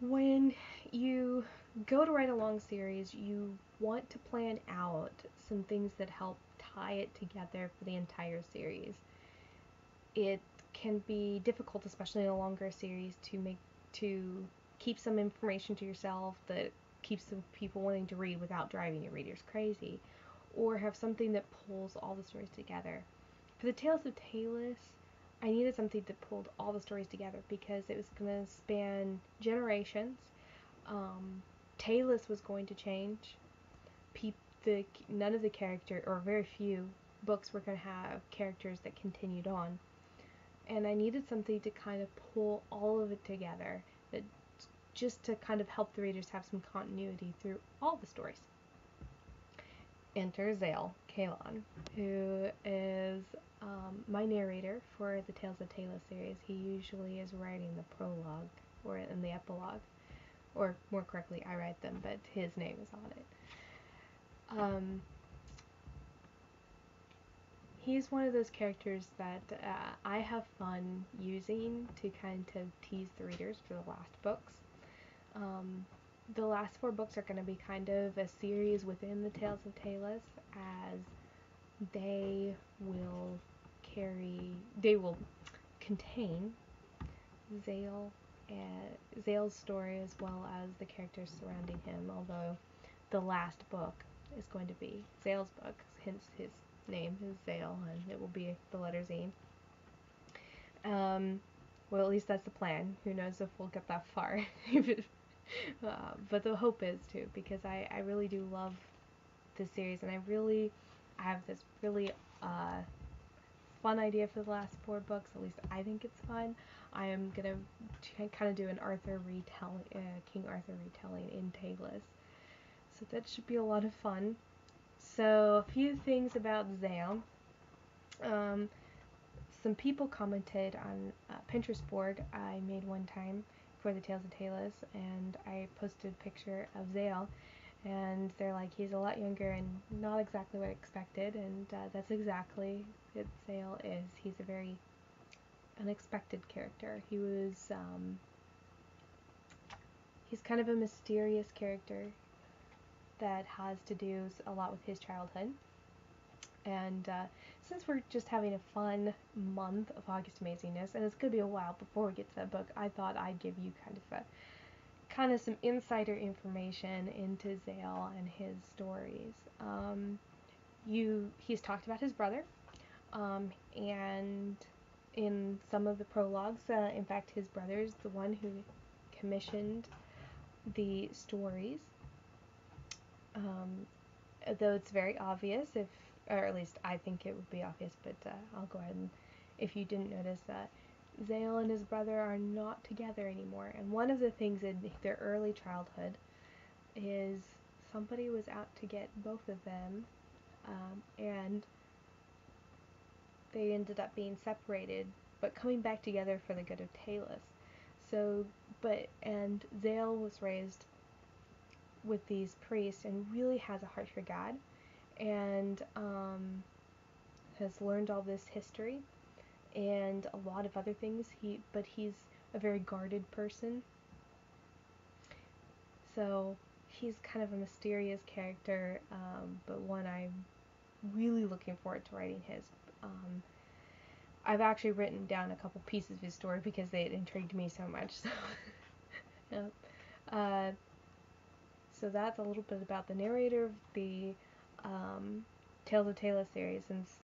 When you go to write a long series, you want to plan out some things that help tie it together for the entire series. It can be difficult, especially in a longer series, to keep some information to yourself that keeps the people wanting to read without driving your readers crazy, or have something that pulls all the stories together. For the Tales of Taelis, I needed something that pulled all the stories together because it was going to span generations. um, Taelis was going to change. None of the character, or very few books, were going to have characters that continued on, and I needed something to kind of pull all of it together, that just to kind of help the readers have some continuity through all the stories. Enter Zale Kalon, who is my narrator for the Tales of Taelis series. He usually is writing the prologue or in the epilogue, or more correctly, I write them, but his name is on it. He's one of those characters that I have fun using to kind of tease the readers for the last books. The last 4 books are going to be kind of a series within the Tales of Taelis, as they will contain Zale and Zale's story as well as the characters surrounding him, although the last book is going to be Zale's book, hence his name is Zale, and it will be the letter Z. Well, at least that's the plan. Who knows if we'll get that far. But the hope is too, because I really do love this series, and I have this really fun idea for the last 4 books. At least I think it's fun. I am gonna kind of do an King Arthur retelling in Taelis, so that should be a lot of fun. So a few things about Zale. Um, some people commented on a Pinterest board I made one time for the Tales of Taelis, and I posted a picture of Zale, and they're like, he's a lot younger and not exactly what I expected, and that's exactly what Zale is. He's a very unexpected character. He's kind of a mysterious character that has to do a lot with his childhood. And since we're just having a fun month of August Amazingness, and it's going to be a while before we get to that book, I thought I'd give you kind of some insider information into Zale and his stories. He's talked about his brother, and in some of the prologues, in fact, his brother is the one who commissioned the stories. Though it's very obvious, or at least I think it would be obvious, but I'll go ahead and, if you didn't notice, that Zale and his brother are not together anymore. And one of the things in their early childhood is somebody was out to get both of them, and they ended up being separated, but coming back together for the good of Taelis. And Zale was raised with these priests and really has a heart for God, and has learned all this history and a lot of other things. But he's a very guarded person, so he's kind of a mysterious character, but one I'm really looking forward to writing his. I've actually written down a couple pieces of his story because they intrigued me so much. So, yeah. So that's a little bit about the narrator of the Tales of Taelis series. Since